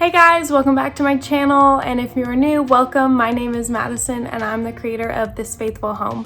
Hey guys, welcome back to my channel, and if you're new, welcome. My name is Madison and I'm the creator of This Faithful Home.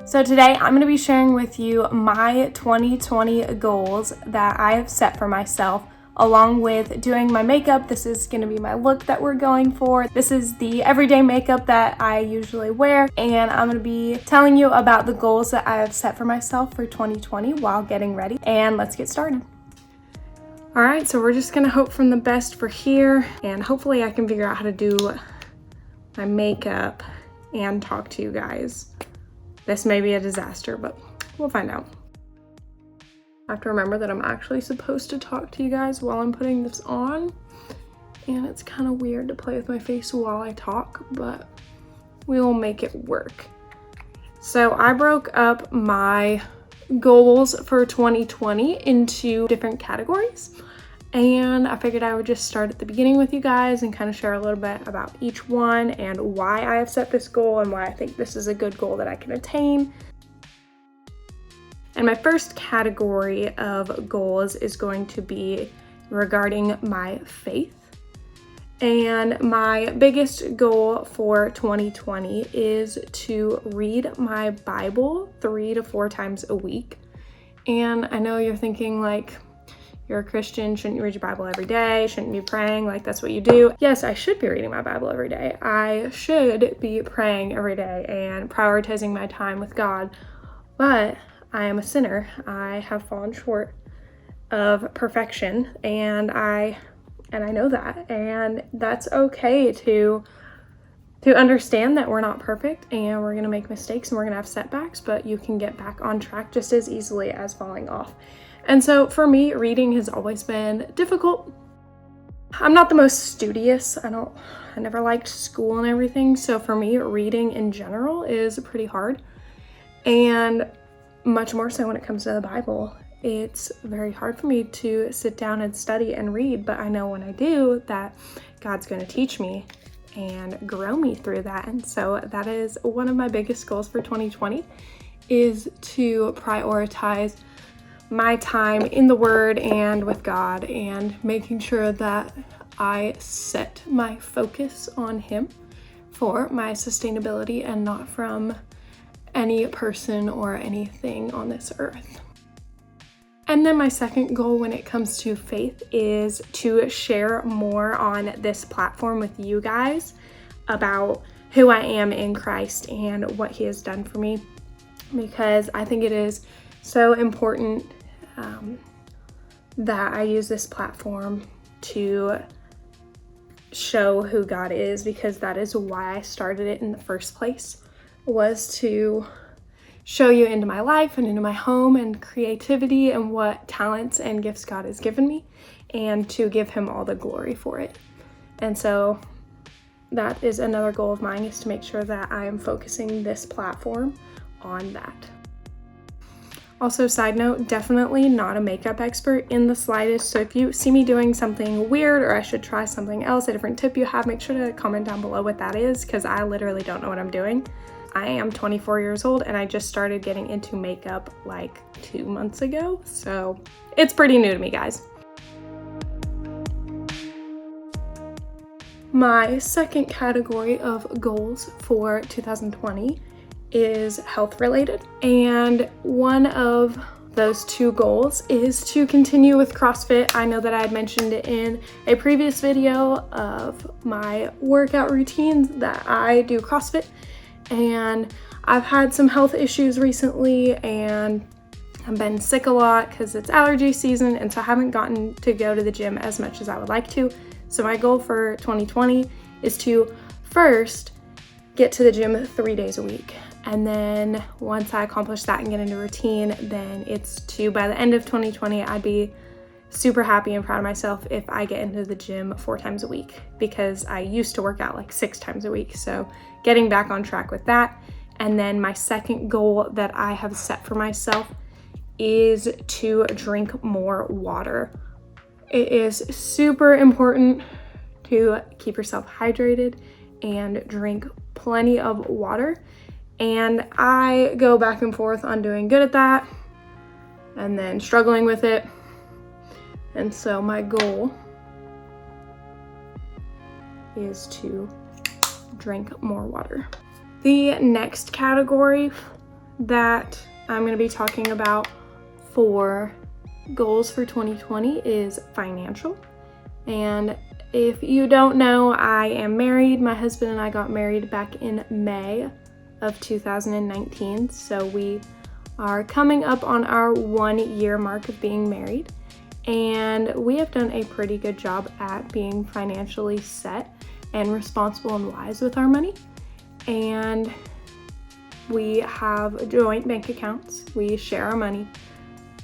So today I'm going to be sharing with you my 2020 goals that I have set for myself, along with doing my makeup. This is going to be my look that we're going for. This is the everyday makeup that I usually wear, and I'm going to be telling you about the goals that I have set for myself for 2020 while getting ready. And let's get started. All right, so we're just going to hope from the best for here, and hopefully I can figure out how to do my makeup and talk to you guys. This may be a disaster, but we'll find out. I have to remember that I'm actually supposed to talk to you guys while I'm putting this on, and it's kind of weird to play with my face while I talk, but we will make it work. So I broke up my goals for 2020 into different categories, and I figured I would just start at the beginning with you guys and kind of share a little bit about each one and why I have set this goal and why I think this is a good goal that I can attain. And my first category of goals is going to be regarding my faith. And my biggest goal for 2020 is to read my Bible 3 to 4 times a week. And I know you're thinking, like, you're a Christian, shouldn't you read your Bible every day? Shouldn't you be praying? Like, that's what you do. Yes, I should be reading my Bible every day. I should be praying every day and prioritizing my time with God. But I am a sinner. I have fallen short of perfection, and I know that, and that's okay to understand that we're not perfect and we're gonna make mistakes and we're gonna have setbacks, but you can get back on track just as easily as falling off. And so for me, reading has always been difficult. I'm not the most studious. I never liked school and everything, so for me, reading in general is pretty hard, and much more so when it comes to the Bible. It's very hard for me to sit down and study and read, but I know when I do that God's going to teach me and grow me through that. And so that is one of my biggest goals for 2020, is to prioritize my time in the Word and with God, and making sure that I set my focus on Him for my sustainability and not from any person or anything on this earth. And then my second goal when it comes to faith is to share more on this platform with you guys about who I am in Christ and what He has done for me, because I think it is so important that I use this platform to show who God is, because that is why I started it in the first place, was to show you into my life and into my home and creativity and what talents and gifts God has given me, and to give Him all the glory for it. And so that is another goal of mine, is to make sure that I am focusing this platform on that. Also, side note, definitely not a makeup expert in the slightest. So if you see me doing something weird, or I should try something else, a different tip you have, make sure to comment down below what that is, because I literally don't know what I'm doing. I am 24 years old and I just started getting into makeup like 2 months ago, so it's pretty new to me, guys. My second category of goals for 2020 is health related, and one of those 2 goals is to continue with CrossFit. I know that I had mentioned it in a previous video of my workout routines that I do CrossFit, and I've had some health issues recently, and I've been sick a lot because it's allergy season, and so I haven't gotten to go to the gym as much as I would like to. So my goal for 2020 is to first get to the gym 3 days a week. And then once I accomplish that and get into routine, then it's to, by the end of 2020, I'd be super happy and proud of myself if I get into the gym 4 times a week, because I used to work out like 6 times a week. So getting back on track with that. And then my second goal that I have set for myself is to drink more water. It is super important to keep yourself hydrated and drink plenty of water. And I go back and forth on doing good at that and then struggling with it. And so my goal is to drink more water. The next category that I'm going to be talking about for goals for 2020 is financial. And if you don't know, I am married. My husband and I got married back in May of 2019. So we are coming up on our 1-year mark of being married. And we have done a pretty good job at being financially set and responsible and wise with our money. And we have joint bank accounts. We share our money.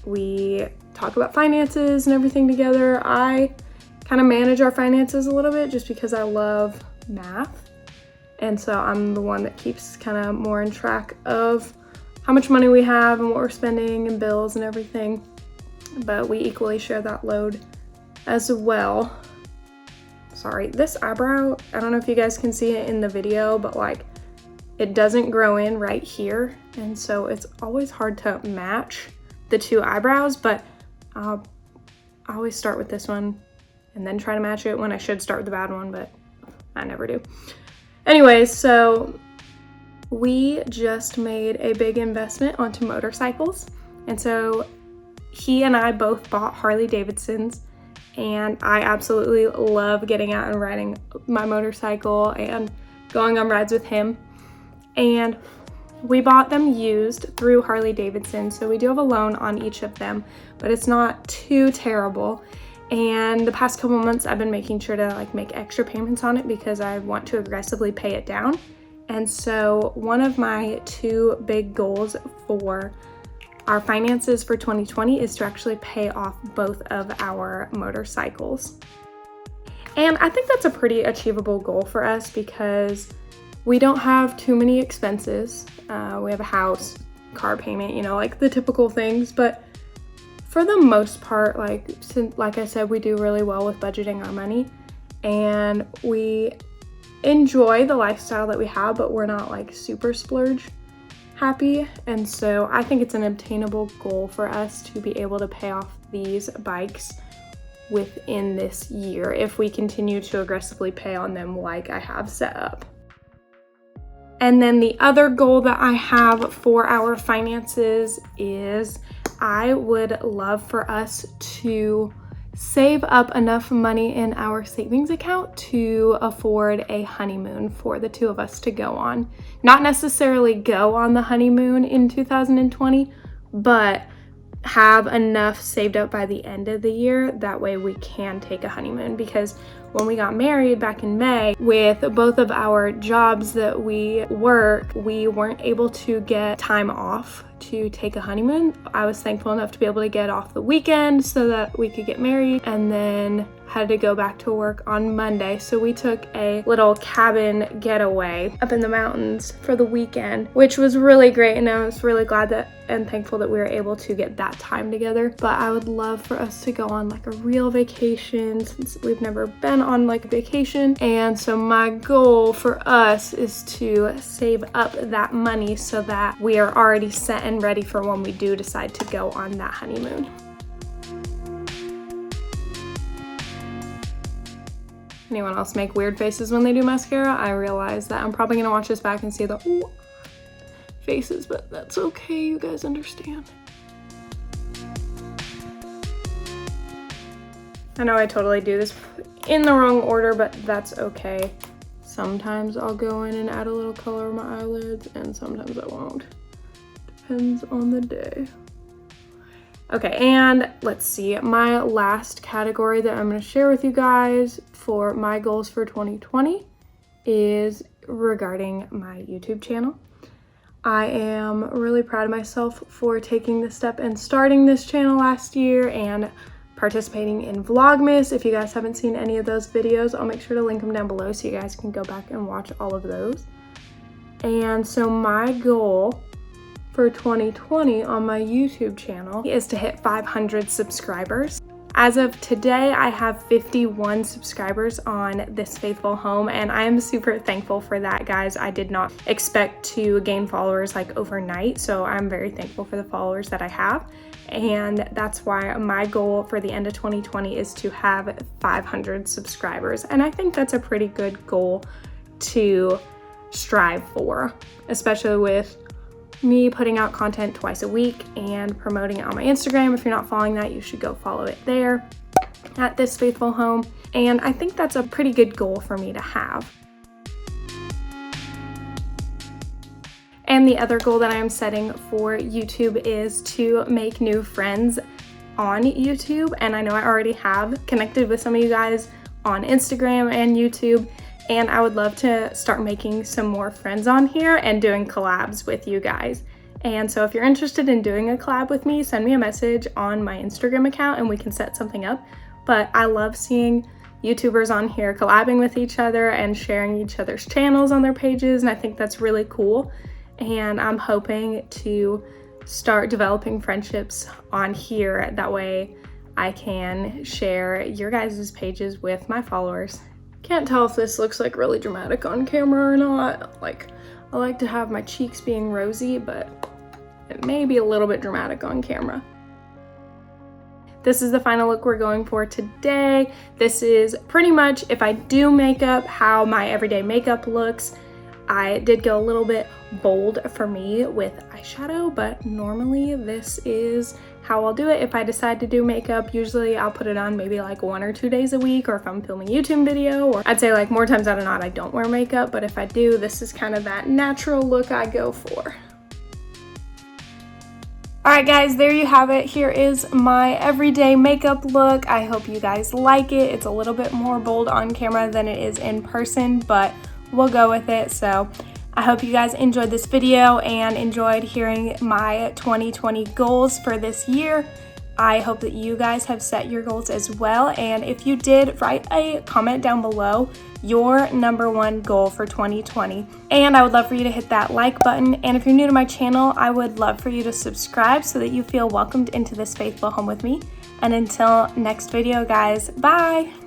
We talk about finances and everything together. I kind of manage our finances a little bit just because I love math. And so I'm the one that keeps kind of more in track of how much money we have and what we're spending and bills and everything. But we equally share that load as well. Sorry, this eyebrow, I don't know if you guys can see it in the video, but like it doesn't grow in right here. And so it's always hard to match the two eyebrows, but I always start with this one and then try to match it when I should start with the bad one, but I never do. Anyways, so we just made a big investment onto motorcycles. And so he and I both bought Harley Davidsons, and I absolutely love getting out and riding my motorcycle and going on rides with him. And we bought them used through Harley Davidson, so we do have a loan on each of them, but it's not too terrible. And the past couple months I've been making sure to like make extra payments on it because I want to aggressively pay it down. And so one of my 2 big goals for our finances for 2020 is to actually pay off both of our motorcycles. And I think that's a pretty achievable goal for us because we don't have too many expenses. We have a house, car payment, you know, like the typical things, but for the most part, like I said, we do really well with budgeting our money, and we enjoy the lifestyle that we have, but we're not like super splurge happy. And so I think it's an obtainable goal for us to be able to pay off these bikes within this year if we continue to aggressively pay on them like I have set up. And then the other goal that I have for our finances is I would love for us to save up enough money in our savings account to afford a honeymoon for the 2 of us to go on. Not necessarily go on the honeymoon in 2020, but have enough saved up by the end of the year. That way we can take a honeymoon, because when we got married back in May, with both of our jobs that we work, we weren't able to get time off to take a honeymoon. I was thankful enough to be able to get off the weekend so that we could get married, and then had to go back to work on Monday. So we took a little cabin getaway up in the mountains for the weekend, which was really great. And I was really glad that and thankful that we were able to get that time together. But I would love for us to go on like a real vacation, since we've never been on like a vacation. And so my goal for us is to save up that money so that we are already set and ready for when we do decide to go on that honeymoon. Anyone else make weird faces when they do mascara? I realize that I'm probably gonna watch this back and see the ooh faces, but that's okay, you guys understand. I know I totally do this in the wrong order, but that's okay. Sometimes I'll go in and add a little color on my eyelids, and sometimes I won't. Depends on the day. Okay, and let's see, my last category that I'm going to share with you guys for my goals for 2020 is regarding my YouTube channel. I am really proud of myself for taking this step and starting this channel last year and participating in Vlogmas. If you guys haven't seen any of those videos, I'll make sure to link them down below so you guys can go back and watch all of those. And so my goal for 2020 on my YouTube channel is to hit 500 subscribers. As of today, I have 51 subscribers on This Faithful Home, and I am super thankful for that, guys. I did not expect to gain followers like overnight, so I'm very thankful for the followers that I have. And that's why my goal for the end of 2020 is to have 500 subscribers. And I think that's a pretty good goal to strive for, especially with me putting out content twice a week and promoting it on my Instagram. If you're not following that, you should go follow it there at This Faithful Home. And I think that's a pretty good goal for me to have. And the other goal that I'm setting for YouTube is to make new friends on YouTube. And I know I already have connected with some of you guys on Instagram and YouTube, and I would love to start making some more friends on here and doing collabs with you guys. And so if you're interested in doing a collab with me, send me a message on my Instagram account and we can set something up. But I love seeing YouTubers on here collabing with each other and sharing each other's channels on their pages, and I think that's really cool. And I'm hoping to start developing friendships on here. That way I can share your guys' pages with my followers. Can't tell if this looks like really dramatic on camera or not. Like, I like to have my cheeks being rosy, but it may be a little bit dramatic on camera. This is the final look we're going for today. This is pretty much, if I do makeup, how my everyday makeup looks. I did go a little bit bold for me with eyeshadow, but normally this is how I'll do it. If I decide to do makeup, usually I'll put it on maybe like 1 or 2 days a week, or if I'm filming a YouTube video, or I'd say like more times out of not I don't wear makeup, but if I do, this is kind of that natural look I go for. Alright guys, there you have it. Here is my everyday makeup look. I hope you guys like it. It's a little bit more bold on camera than it is in person, but we'll go with it. So I hope you guys enjoyed this video and enjoyed hearing my 2020 goals for this year. I hope that you guys have set your goals as well. And if you did, write a comment down below your #1 goal for 2020. And I would love for you to hit that like button. And if you're new to my channel, I would love for you to subscribe so that you feel welcomed into This Faithful Home with me. And until next video, guys, bye.